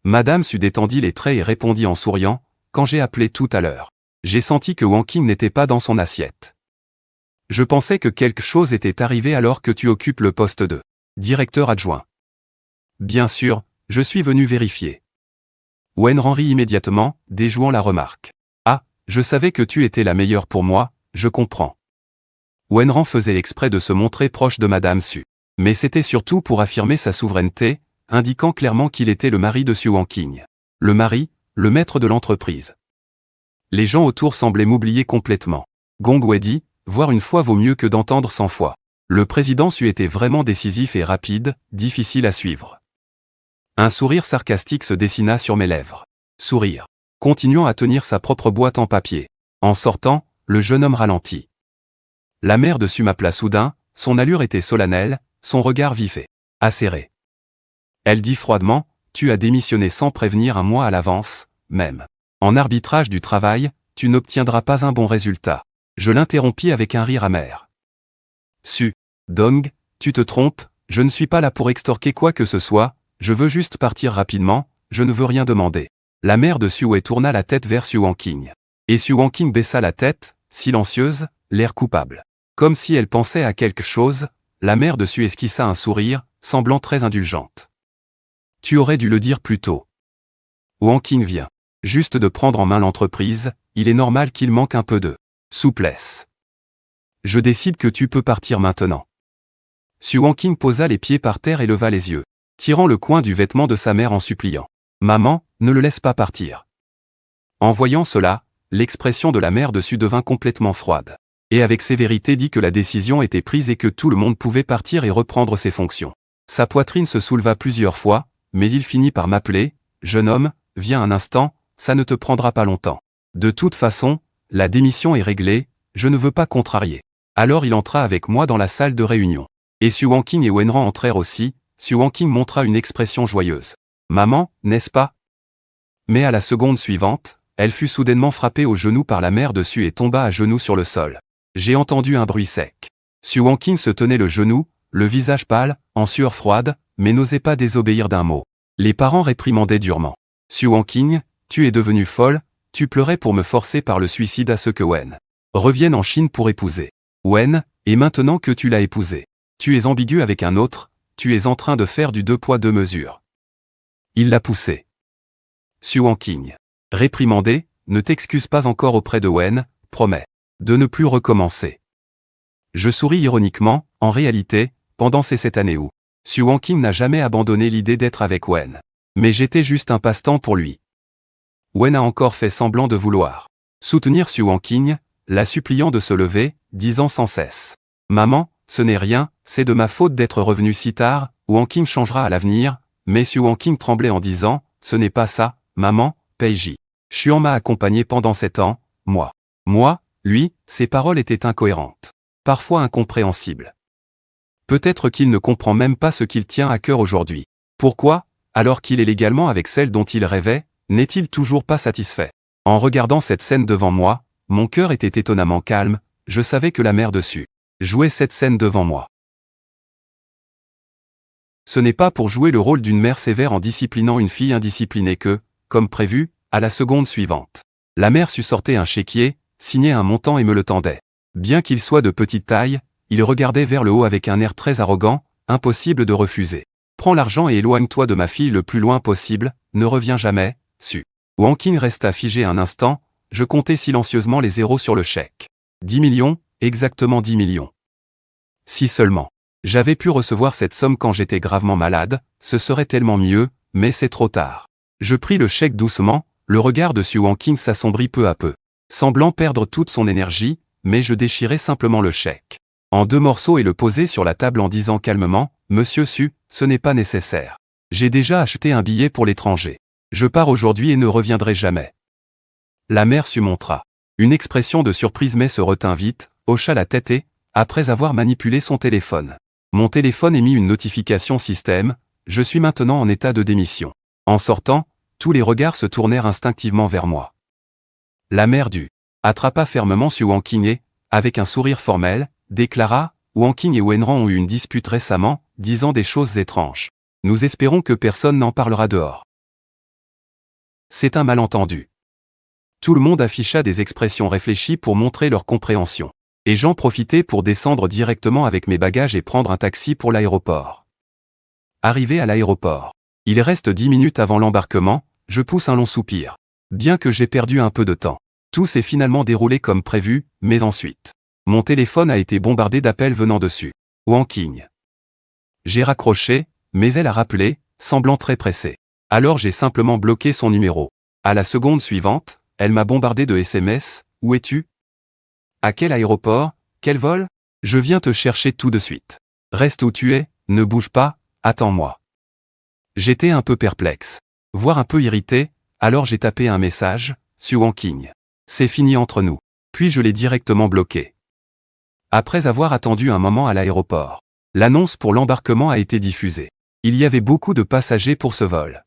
[SPEAKER 1] Madame Su détendit les traits et répondit en souriant, quand j'ai appelé tout à l'heure. J'ai senti que Wankin n'était pas dans son assiette. Je pensais que quelque chose était arrivé alors que tu occupes le poste de directeur adjoint. Bien sûr, je suis venu vérifier. Wenran rit immédiatement, déjouant la remarque. Ah, je savais que tu étais la meilleure pour moi, je comprends. Wenran faisait exprès de se montrer proche de Madame Su. Mais c'était surtout pour affirmer sa souveraineté, indiquant clairement qu'il était le mari de Su Wankin. Le mari, le maître de l'entreprise. Les gens autour semblaient m'oublier complètement. Gong Wei dit, voir une fois vaut mieux que d'entendre 100 fois. Le président Su était vraiment décisif et rapide, difficile à suivre. Un sourire sarcastique se dessina sur mes lèvres. Sourire. Continuant à tenir sa propre boîte en papier. En sortant, le jeune homme ralentit. La mère de Su m'appela soudain, son allure était solennelle, son regard vif et acéré. Elle dit froidement, tu as démissionné sans prévenir un mois à l'avance, même. En arbitrage du travail, tu n'obtiendras pas un bon résultat. Je l'interrompis avec un rire amer. Su Dong, tu te trompes, je ne suis pas là pour extorquer quoi que ce soit, je veux juste partir rapidement, je ne veux rien demander. La mère de Su Wei tourna la tête vers Su Wankin. Et Su Wankin baissa la tête, silencieuse, l'air coupable. Comme si elle pensait à quelque chose, la mère de Su esquissa un sourire, semblant très indulgente. Tu aurais dû le dire plus tôt. Wankin vient juste de prendre en main l'entreprise, il est normal qu'il manque un peu de souplesse. Je décide que tu peux partir maintenant. Su Wankin posa les pieds par terre et leva les yeux, tirant le coin du vêtement de sa mère en suppliant. Maman, ne le laisse pas partir. En voyant cela, l'expression de la mère de Su devint complètement froide. Et avec sévérité dit que la décision était prise et que tout le monde pouvait partir et reprendre ses fonctions. Sa poitrine se souleva plusieurs fois, mais il finit par m'appeler, jeune homme, viens un instant, ça ne te prendra pas longtemps. De toute façon, la démission est réglée, je ne veux pas contrarier. Alors il entra avec moi dans la salle de réunion. Et Su Wankin et Wenran entrèrent aussi, Su Wankin montra une expression joyeuse. Maman, n'est-ce pas? Mais à la seconde suivante, elle fut soudainement frappée au genou par la mère de Su et tomba à genoux sur le sol. J'ai entendu un bruit sec. Su Wankin se tenait le genou, le visage pâle, en sueur froide, mais n'osait pas désobéir d'un mot. Les parents réprimandaient durement. Su Wankin, tu es devenue folle, tu pleurais pour me forcer par le suicide à ce que Wen revienne en Chine pour épouser. Wen, et maintenant que tu l'as épousé, tu es ambigu avec un autre, tu es en train de faire du 2 poids 2 mesures. Il l'a poussé. Su Wankin. Réprimandé, ne t'excuse pas encore auprès de Wen, promets de ne plus recommencer. Je souris ironiquement, en réalité, pendant ces 7 années où Su Wankin n'a jamais abandonné l'idée d'être avec Wen. Mais j'étais juste un passe-temps pour lui. Wen a encore fait semblant de vouloir soutenir Su Wankin, la suppliant de se lever, disant sans cesse. Maman, ce n'est rien, c'est de ma faute d'être revenu si tard, Wankin changera à l'avenir, mais Su Wankin tremblait en disant, ce n'est pas ça, maman, Peiji. Xuan m'a accompagné pendant 7 ans, moi, lui, ses paroles étaient incohérentes. Parfois incompréhensibles. Peut-être qu'il ne comprend même pas ce qu'il tient à cœur aujourd'hui. Pourquoi, alors qu'il est légalement avec celle dont il rêvait, n'est-il toujours pas satisfait? En regardant cette scène devant moi, mon cœur était étonnamment calme, je savais que la mère de Su jouait cette scène devant moi. Ce n'est pas pour jouer le rôle d'une mère sévère en disciplinant une fille indisciplinée que, comme prévu, à la seconde suivante. La mère Su sortait un chéquier, signait un montant et me le tendait. Bien qu'il soit de petite taille, il regardait vers le haut avec un air très arrogant, impossible de refuser. Prends l'argent et éloigne-toi de ma fille le plus loin possible, ne reviens jamais, Su. Wankin resta figé un instant, je comptais silencieusement les zéros sur le chèque. 10 millions, exactement 10 millions. Si seulement j'avais pu recevoir cette somme quand j'étais gravement malade, ce serait tellement mieux, mais c'est trop tard. Je pris le chèque doucement, le regard de Su Wankin s'assombrit peu à peu, semblant perdre toute son énergie, mais je déchirai simplement le chèque en 2 morceaux et le posai sur la table en disant calmement, Monsieur Su, ce n'est pas nécessaire. J'ai déjà acheté un billet pour l'étranger. Je pars aujourd'hui et ne reviendrai jamais. La mère Su montra une expression de surprise mais se retint vite, hocha la tête et, après avoir manipulé son téléphone. Mon téléphone émit une notification système, je suis maintenant en état de démission. En sortant, Tous les regards se tournèrent instinctivement vers moi. La mère du attrapa fermement Su Wanking et, avec un sourire formel, déclara « Wanking et Wenran ont eu une dispute récemment, disant des choses étranges. Nous espérons que personne n'en parlera dehors. » C'est un malentendu. Tout le monde afficha des expressions réfléchies pour montrer leur compréhension. Et j'en profitai pour descendre directement avec mes bagages et prendre un taxi pour l'aéroport. Arrivé à l'aéroport. Il reste 10 minutes avant l'embarquement, je pousse un long soupir. Bien que j'ai perdu un peu de temps. Tout s'est finalement déroulé comme prévu, mais ensuite. Mon téléphone a été bombardé d'appels venant dessus. Wanking. J'ai raccroché, mais elle a rappelé, semblant très pressée. Alors j'ai simplement bloqué son numéro. À la seconde suivante, elle m'a bombardé de SMS, « Où es-tu ? À quel aéroport ? Quel vol ? Je viens te chercher tout de suite. Reste où tu es, ne bouge pas, attends-moi. » J'étais un peu perplexe, voire un peu irrité, alors j'ai tapé un message, « Su Wanking. C'est fini entre nous. » Puis je l'ai directement bloqué. Après avoir attendu un moment à l'aéroport, l'annonce pour l'embarquement a été diffusée. Il y avait beaucoup de passagers pour ce vol.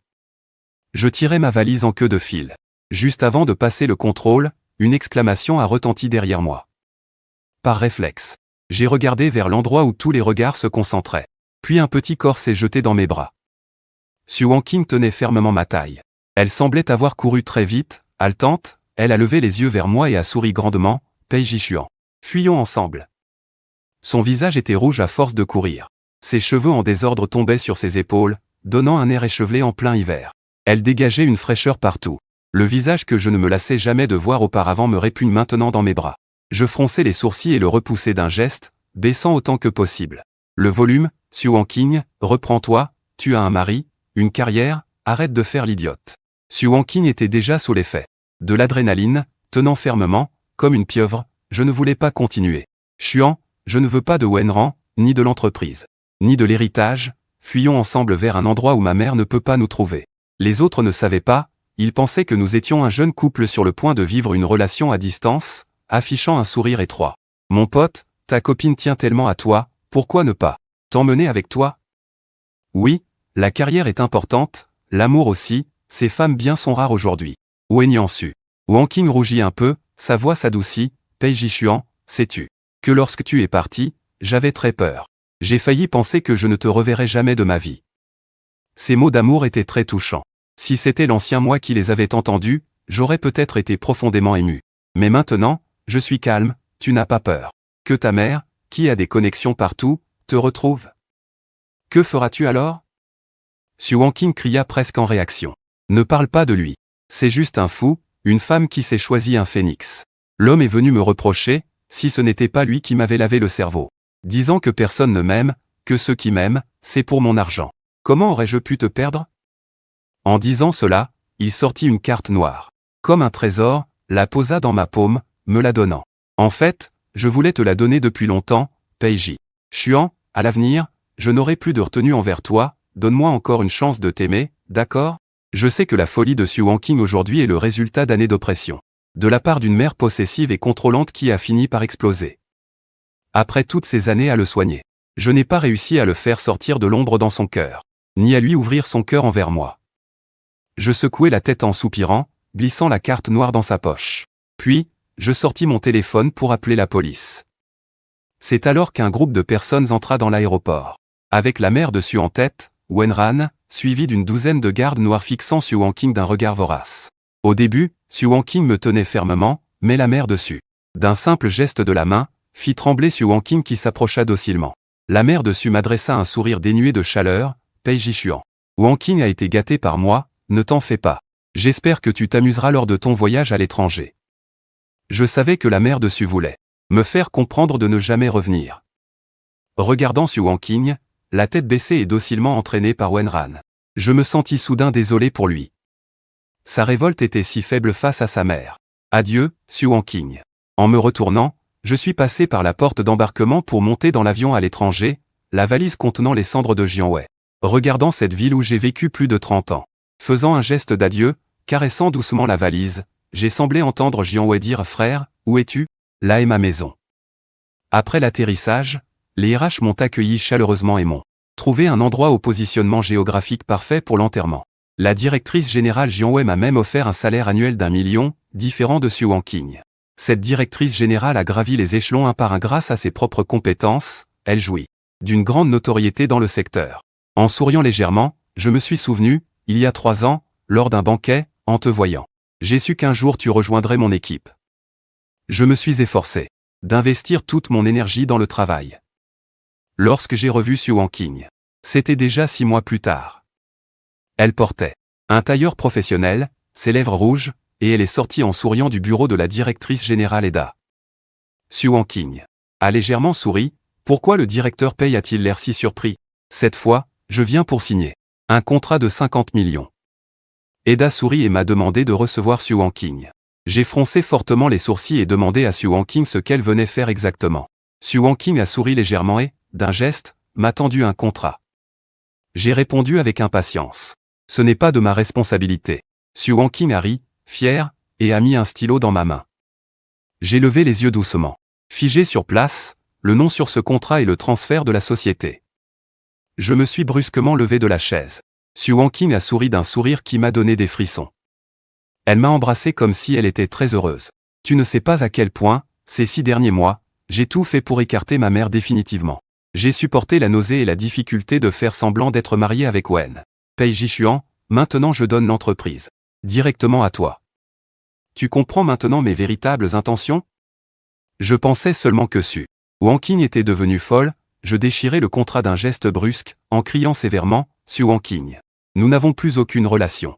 [SPEAKER 1] Je tirais ma valise en queue de fil. Juste avant de passer le contrôle, une exclamation a retenti derrière moi. Par réflexe, j'ai regardé vers l'endroit où tous les regards se concentraient. Puis un petit corps s'est jeté dans mes bras. Su Wanking tenait fermement ma taille. Elle semblait avoir couru très vite, haletante, elle a levé les yeux vers moi et a souri grandement, « Peiji Chuan. Fuyons ensemble. » Son visage était rouge à force de courir. Ses cheveux en désordre tombaient sur ses épaules, donnant un air échevelé en plein hiver. Elle dégageait une fraîcheur partout. Le visage que je ne me lassais jamais de voir auparavant me répugne maintenant dans mes bras. Je fronçai les sourcils et le repoussai d'un geste, baissant autant que possible. Le volume, Su Wanking, reprends-toi, tu as un mari, une carrière, arrête de faire l'idiote. Su Wanking était déjà sous l'effet de l'adrénaline, tenant fermement, comme une pieuvre, je ne voulais pas continuer. Chuan, je ne veux pas de Wenran, ni de l'entreprise, ni de l'héritage, fuyons ensemble vers un endroit où ma mère ne peut pas nous trouver. Les autres ne savaient pas, ils pensaient que nous étions un jeune couple sur le point de vivre une relation à distance, affichant un sourire étroit. Mon pote, ta copine tient tellement à toi, pourquoi ne pas t'emmener avec toi? Oui, la carrière est importante, l'amour aussi, ces femmes bien sont rares aujourd'hui. Wenyan Su. Wanking rougit un peu, sa voix s'adoucit, Peiji Chuan, sais-tu que lorsque tu es parti, j'avais très peur. J'ai failli penser que je ne te reverrais jamais de ma vie. Ces mots d'amour étaient très touchants. Si c'était l'ancien moi qui les avait entendus, j'aurais peut-être été profondément ému. Mais maintenant, je suis calme, tu n'as pas peur. Que ta mère, qui a des connexions partout, te retrouve. Que feras-tu alors? Su Wanking cria presque en réaction. Ne parle pas de lui. C'est juste un fou, une femme qui s'est choisi un phénix. L'homme est venu me reprocher, si ce n'était pas lui qui m'avait lavé le cerveau. Disant que personne ne m'aime, que ceux qui m'aiment, c'est pour mon argent. Comment aurais-je pu te perdre? En disant cela, il sortit une carte noire. Comme un trésor, la posa dans ma paume, me la donnant. En fait, je voulais te la donner depuis longtemps, Peiji Chuan, à l'avenir, je n'aurai plus de retenue envers toi, donne-moi encore une chance de t'aimer, d'accord? Je sais que la folie de Su Wanking aujourd'hui est le résultat d'années d'oppression. De la part d'une mère possessive et contrôlante qui a fini par exploser. Après toutes ces années à le soigner, je n'ai pas réussi à le faire sortir de l'ombre dans son cœur, ni à lui ouvrir son cœur envers moi. Je secouai la tête en soupirant, glissant la carte noire dans sa poche. Puis, je sortis mon téléphone pour appeler la police. C'est alors qu'un groupe de personnes entra dans l'aéroport. Avec la mère de Su en tête, Wenran, suivi d'une douzaine de gardes noirs fixant Su Wanking d'un regard vorace. Au début, Su Wanking me tenait fermement, mais la mère de Su, d'un simple geste de la main, fit trembler Su Wanking qui s'approcha docilement. La mère de Su m'adressa un sourire dénué de chaleur, Peiji Chuan. Wanking a été gâté par moi, ne t'en fais pas. J'espère que tu t'amuseras lors de ton voyage à l'étranger. Je savais que la mère de Su voulait me faire comprendre de ne jamais revenir. Regardant Su Wanking, la tête baissée et docilement entraînée par Wenran, je me sentis soudain désolé pour lui. Sa révolte était si faible face à sa mère. Adieu, Su Wanking. En me retournant, je suis passé par la porte d'embarquement pour monter dans l'avion à l'étranger, la valise contenant les cendres de Jianwei. Regardant cette ville où j'ai vécu plus de 30 ans. Faisant un geste d'adieu, caressant doucement la valise, j'ai semblé entendre Jianwei dire « Frère, où es-tu? Là est ma maison. » Après l'atterrissage, les RH m'ont accueilli chaleureusement et m'ont trouvé un endroit au positionnement géographique parfait pour l'enterrement. La directrice générale Jian Wei m'a même offert un salaire annuel d'1 million, différent de Xu Wangqing. Cette directrice générale a gravi les échelons un par un grâce à ses propres compétences, elle jouit d'une grande notoriété dans le secteur. En souriant légèrement, je me suis souvenu, il y a 3 ans, lors d'un banquet, en te voyant. J'ai su qu'un jour tu rejoindrais mon équipe. Je me suis efforcé d'investir toute mon énergie dans le travail. Lorsque j'ai revu Xu Wangqing, c'était déjà 6 mois plus tard. Elle portait un tailleur professionnel, ses lèvres rouges, et elle est sortie en souriant du bureau de la directrice générale Eda. Xu Wangqing a légèrement souri. Pourquoi le directeur Pei a-t-il l'air si surpris? Cette fois, je viens pour signer un contrat de 50 millions. Eda sourit et m'a demandé de recevoir Xu Wangqing. J'ai froncé fortement les sourcils et demandé à Xu Wangqing ce qu'elle venait faire exactement. Xu Wangqing a souri légèrement et, d'un geste, m'a tendu un contrat. J'ai répondu avec impatience. Ce n'est pas de ma responsabilité. Xu Wangqing a ri, fier, et a mis un stylo dans ma main. J'ai levé les yeux doucement. Figé sur place, le nom sur ce contrat et le transfert de la société. Je me suis brusquement levé de la chaise. Xu Wangqing a souri d'un sourire qui m'a donné des frissons. Elle m'a embrassé comme si elle était très heureuse. Tu ne sais pas à quel point, ces 6 derniers mois, j'ai tout fait pour écarter ma mère définitivement. J'ai supporté la nausée et la difficulté de faire semblant d'être marié avec Wen. Pei Jishuan, maintenant je donne l'entreprise directement à toi. Tu comprends maintenant mes véritables intentions? Je pensais seulement que Xu Wangqing était devenue folle, je déchirai le contrat d'un geste brusque, en criant sévèrement, Xu Wangqing. Nous n'avons plus aucune relation.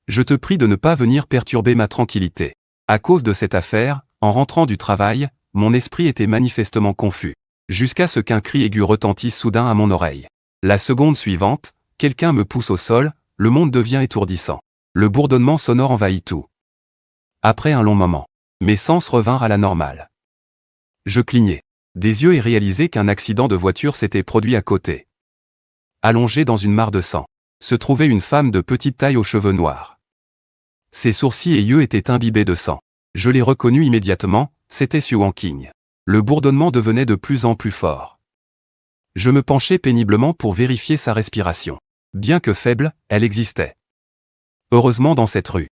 [SPEAKER 1] Je te prie de ne pas venir perturber ma tranquillité. À cause de cette affaire, en rentrant du travail, mon esprit était manifestement confus. Jusqu'à ce qu'un cri aigu retentisse soudain à mon oreille. La seconde suivante, quelqu'un me pousse au sol, le monde devient étourdissant. Le bourdonnement sonore envahit tout. Après un long moment, mes sens revinrent à la normale. Je clignai des yeux et réalisai qu'un accident de voiture s'était produit à côté. Allongée dans une mare de sang, se trouvait une femme de petite taille aux cheveux noirs. Ses sourcils et yeux étaient imbibés de sang. Je l'ai reconnue immédiatement, c'était Xu Wangqing. Le bourdonnement devenait de plus en plus fort. Je me penchai péniblement pour vérifier sa respiration. Bien que faible, elle existait. Heureusement dans cette rue.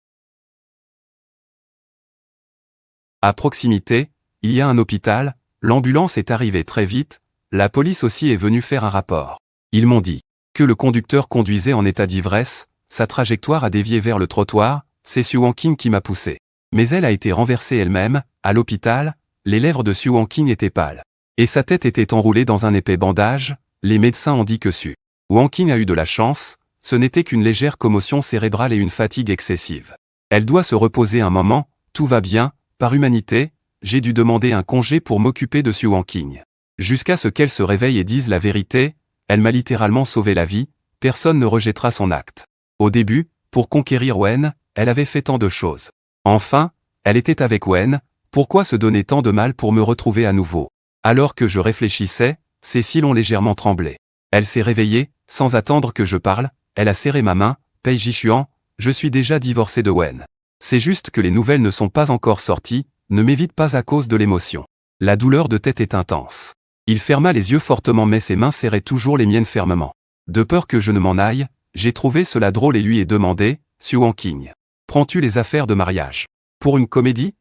[SPEAKER 1] À proximité, il y a un hôpital, l'ambulance est arrivée très vite, la police aussi est venue faire un rapport. Ils m'ont dit que le conducteur conduisait en état d'ivresse, sa trajectoire a dévié vers le trottoir, c'est Xu Wangqing qui m'a poussé. Mais elle a été renversée elle-même, à l'hôpital. Les lèvres de Xu Wangqing étaient pâles. Et sa tête était enroulée dans un épais bandage, les médecins ont dit que Xu Wangqing a eu de la chance, ce n'était qu'une légère commotion cérébrale et une fatigue excessive. Elle doit se reposer un moment, tout va bien, par humanité, j'ai dû demander un congé pour m'occuper de Xu Wangqing. Jusqu'à ce qu'elle se réveille et dise la vérité, elle m'a littéralement sauvé la vie, personne ne rejettera son acte. Au début, pour conquérir Wen, elle avait fait tant de choses. Enfin, elle était avec Wen. Pourquoi se donner tant de mal pour me retrouver à nouveau? Alors que je réfléchissais, ses cils ont légèrement tremblé. Elle s'est réveillée, sans attendre que je parle, elle a serré ma main, Pei Jishuan, je suis déjà divorcé de Wen. C'est juste que les nouvelles ne sont pas encore sorties, ne m'évite pas à cause de l'émotion. La douleur de tête est intense. Il ferma les yeux fortement mais ses mains serraient toujours les miennes fermement. De peur que je ne m'en aille, j'ai trouvé cela drôle et lui ai demandé, Xu Wangqing, prends-tu les affaires de mariage pour une comédie?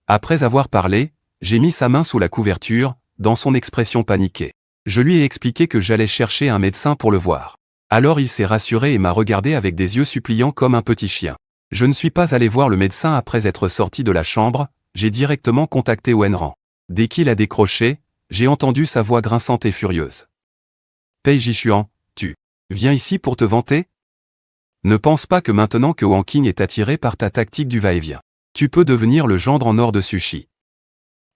[SPEAKER 1] Après avoir parlé, j'ai mis sa main sous la couverture, dans son expression paniquée. Je lui ai expliqué que j'allais chercher un médecin pour le voir. Alors il s'est rassuré et m'a regardé avec des yeux suppliants comme un petit chien. Je ne suis pas allé voir le médecin après être sorti de la chambre, j'ai directement contacté Wenran. Dès qu'il a décroché, j'ai entendu sa voix grinçante et furieuse. Pei Jishuan, tu viens ici pour te vanter? Ne pense pas que maintenant que Wangqing est attiré par ta tactique du va-et-vient, tu peux devenir le gendre en or de Sushi.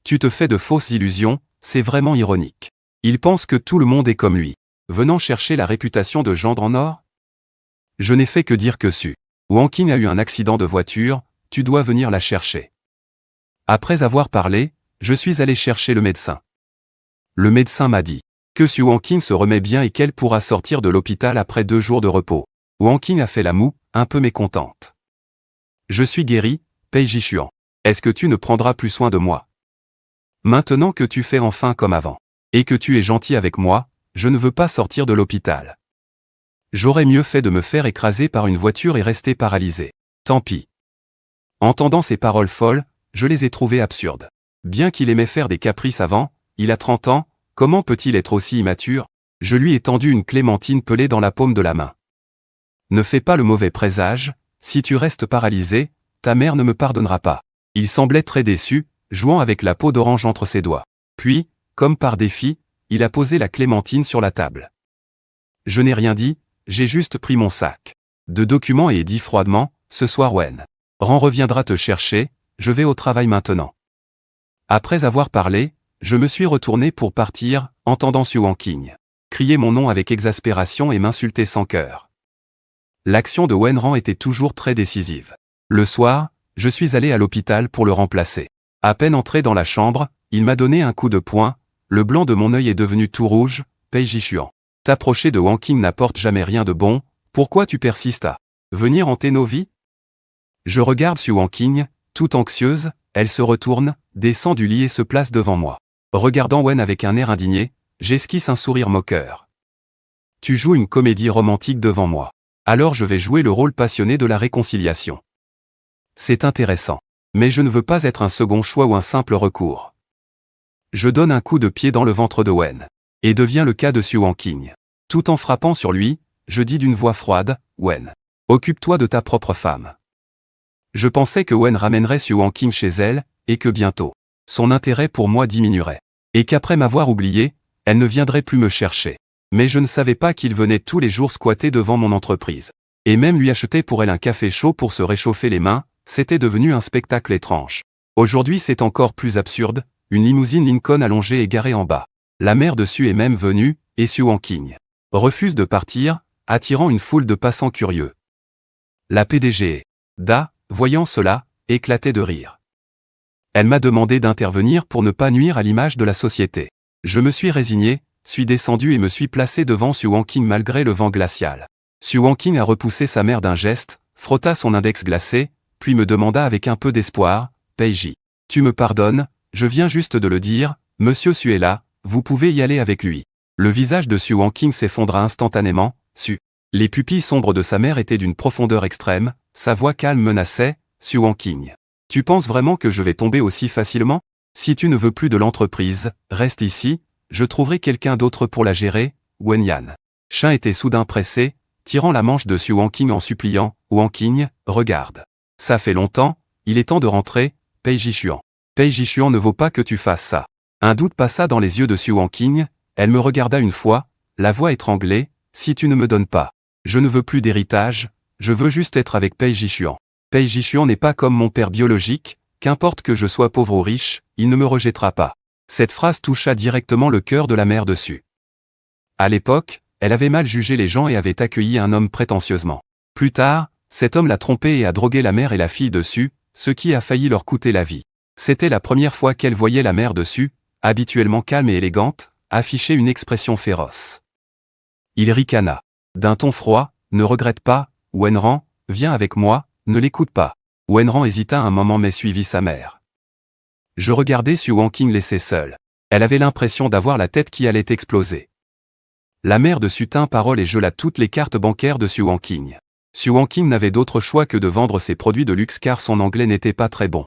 [SPEAKER 1] Tu te fais de fausses illusions, c'est vraiment ironique. Il pense que tout le monde est comme lui, venant chercher la réputation de gendre en or? Je n'ai fait que dire que Xu Wangqing a eu un accident de voiture, tu dois venir la chercher. Après avoir parlé, je suis allé chercher le médecin. Le médecin m'a dit que Xu Wangqing se remet bien et qu'elle pourra sortir de l'hôpital après 2 jours de repos. Wangqing a fait la moue, un peu mécontente. Je suis guéri, Pei Jishuan. Est-ce que tu ne prendras plus soin de moi? Maintenant que tu fais enfin comme avant, et que tu es gentil avec moi, je ne veux pas sortir de l'hôpital. J'aurais mieux fait de me faire écraser par une voiture et rester paralysé. Tant pis. Entendant ces paroles folles, je les ai trouvées absurdes. Bien qu'il aimait faire des caprices avant, il a 30 ans, comment peut-il être aussi immature? Je lui ai tendu une clémentine pelée dans la paume de la main. Ne fais pas le mauvais présage, si tu restes paralysé, ta mère ne me pardonnera pas. Il semblait très déçu, jouant avec la peau d'orange entre ses doigts. Puis, comme par défi, il a posé la clémentine sur la table. Je n'ai rien dit, j'ai juste pris mon sac de documents et dit froidement, ce soir Wen Ran reviendra te chercher, je vais au travail maintenant. Après avoir parlé, je me suis retourné pour partir, entendant Su Wanqing crier mon nom avec exaspération et m'insulter sans cœur. L'action de Wen Ran était toujours très décisive. Le soir, je suis allé à l'hôpital pour le remplacer. À peine entré dans la chambre, il m'a donné un coup de poing, le blanc de mon œil est devenu tout rouge. Pei Jishuan. T'approcher de Wanqing n'apporte jamais rien de bon, pourquoi tu persistes à venir hanter nos vies? Je regarde Su Wanqing, toute anxieuse, elle se retourne, descend du lit et se place devant moi. Regardant Wen avec un air indigné, j'esquisse un sourire moqueur. Tu joues une comédie romantique devant moi. Alors je vais jouer le rôle passionné de la réconciliation. C'est intéressant. Mais je ne veux pas être un second choix ou un simple recours. Je donne un coup de pied dans le ventre de Wen. Et devient le cas de Su Wanqing. Tout en frappant sur lui, je dis d'une voix froide, Wen, occupe-toi de ta propre femme. Je pensais que Wen ramènerait Su Wanqing chez elle, et que bientôt, son intérêt pour moi diminuerait. Et qu'après m'avoir oublié, elle ne viendrait plus me chercher. Mais je ne savais pas qu'il venait tous les jours squatter devant mon entreprise. Et même lui acheter pour elle un café chaud pour se réchauffer les mains, c'était devenu un spectacle étrange. Aujourd'hui c'est encore plus absurde, une limousine Lincoln allongée et garée en bas. La mère de Su est même venue, et Su Wanqing refuse de partir, attirant une foule de passants curieux. La PDG Da, voyant cela, éclatait de rire. Elle m'a demandé d'intervenir pour ne pas nuire à l'image de la société. Je me suis résigné, suis descendu et me suis placé devant Su Wanqing malgré le vent glacial. Su Wanqing a repoussé sa mère d'un geste, frotta son index glacé, puis me demanda avec un peu d'espoir, Peiji, tu me pardonnes, je viens juste de le dire, Monsieur Su est là, vous pouvez y aller avec lui. Le visage de Su Wanqing s'effondra instantanément, Su. Les pupilles sombres de sa mère étaient d'une profondeur extrême, sa voix calme menaçait, Su Wanqing. Tu penses vraiment que je vais tomber aussi facilement? Si tu ne veux plus de l'entreprise, reste ici, je trouverai quelqu'un d'autre pour la gérer, Wen Yan. Shin était soudain pressé, tirant la manche de Su Wanqing en suppliant, Wanqing, regarde. Ça fait longtemps, il est temps de rentrer, Pei Jishuan. Pei Jishuan ne vaut pas que tu fasses ça. Un doute passa dans les yeux de Su Wanqing, elle me regarda une fois, la voix étranglée, si tu ne me donnes pas. Je ne veux plus d'héritage, je veux juste être avec Pei Jishuan. Pei Jishuan n'est pas comme mon père biologique, qu'importe que je sois pauvre ou riche, il ne me rejettera pas. Cette phrase toucha directement le cœur de la mère de Su. À l'époque, elle avait mal jugé les gens et avait accueilli un homme prétentieusement. Plus tard, cet homme l'a trompée et a drogué la mère et la fille de Su, ce qui a failli leur coûter la vie. C'était la première fois qu'elle voyait la mère de Su, habituellement calme et élégante, afficher une expression féroce. Il ricana. D'un ton froid, ne regrette pas, Wen Ran, viens avec moi, ne l'écoute pas. Wen Ran hésita un moment mais suivit sa mère. Je regardais Su Wanqing laissée seule. Elle avait l'impression d'avoir la tête qui allait exploser. La mère de Su tint parole et gela toutes les cartes bancaires de Su Wanqing. Su Wanqing n'avait d'autre choix que de vendre ses produits de luxe car son anglais n'était pas très bon.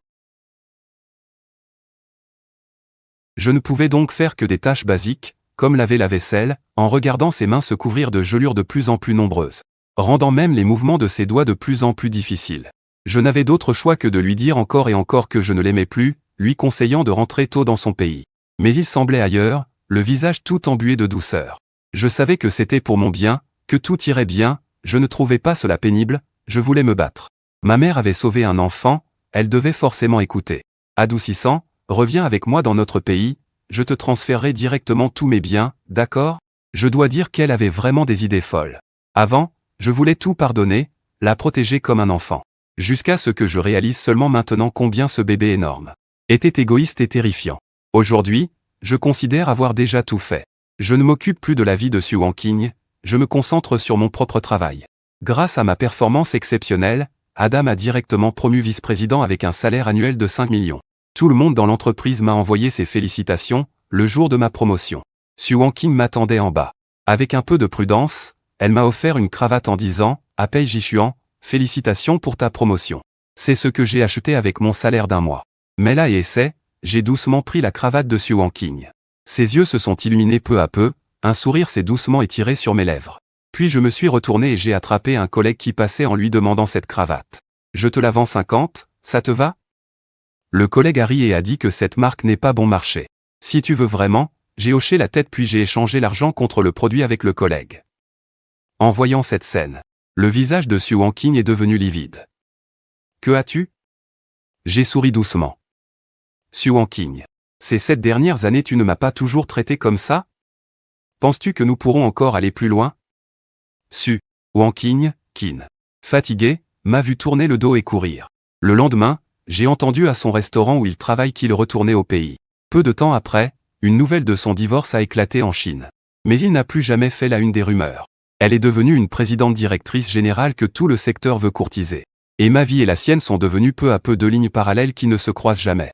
[SPEAKER 1] Je ne pouvais donc faire que des tâches basiques, comme laver la vaisselle, en regardant ses mains se couvrir de gelures de plus en plus nombreuses, rendant même les mouvements de ses doigts de plus en plus difficiles. Je n'avais d'autre choix que de lui dire encore et encore que je ne l'aimais plus, lui conseillant de rentrer tôt dans son pays. Mais il semblait ailleurs, le visage tout embué de douceur. Je savais que c'était pour mon bien, que tout irait bien, je ne trouvais pas cela pénible, je voulais me battre. Ma mère avait sauvé un enfant, elle devait forcément écouter. Adoucissant, reviens avec moi dans notre pays, je te transférerai directement tous mes biens, d'accord? Je dois dire qu'elle avait vraiment des idées folles. Avant, je voulais tout pardonner, la protéger comme un enfant. Jusqu'à ce que je réalise seulement maintenant combien ce bébé énorme était égoïste et terrifiant. Aujourd'hui, je considère avoir déjà tout fait. Je ne m'occupe plus de la vie de Su Wanqing, je me concentre sur mon propre travail. Grâce à ma performance exceptionnelle, Adam a directement promu vice-président avec un salaire annuel de 5 millions. Tout le monde dans l'entreprise m'a envoyé ses félicitations, le jour de ma promotion. Su Wanqing m'attendait en bas. Avec un peu de prudence, Elle m'a offert une cravate en disant « Appei Jishuan, félicitations pour ta promotion. C'est ce que j'ai acheté avec mon salaire d'un mois. » Mais là et c'est, j'ai doucement pris la cravate de Xu Wangqing. Ses yeux se sont illuminés peu à peu, un sourire s'est doucement étiré sur mes lèvres. Puis je me suis retourné et j'ai attrapé un collègue qui passait en lui demandant cette cravate. « Je te la vends 50, ça te va ?» Le collègue a ri et a dit que cette marque n'est pas bon marché. « Si tu veux vraiment », j'ai hoché la tête puis j'ai échangé l'argent contre le produit avec le collègue. En voyant cette scène, le visage de Xu Wangqing est devenu livide. « Que as-tu » J'ai souri doucement. « Xu Wangqing, ces 7 dernières années tu ne m'as pas toujours traité comme ça ? Penses-tu que nous pourrons encore aller plus loin ?» Xu Wangqing, fatigué, m'a vu tourner le dos et courir. Le lendemain, j'ai entendu à son restaurant où il travaille qu'il retournait au pays. Peu de temps après, une nouvelle de son divorce a éclaté en Chine. Mais il n'a plus jamais fait la une des rumeurs. Elle est devenue une présidente directrice générale que tout le secteur veut courtiser. Et ma vie et la sienne sont devenues peu à peu 2 lignes parallèles qui ne se croisent jamais.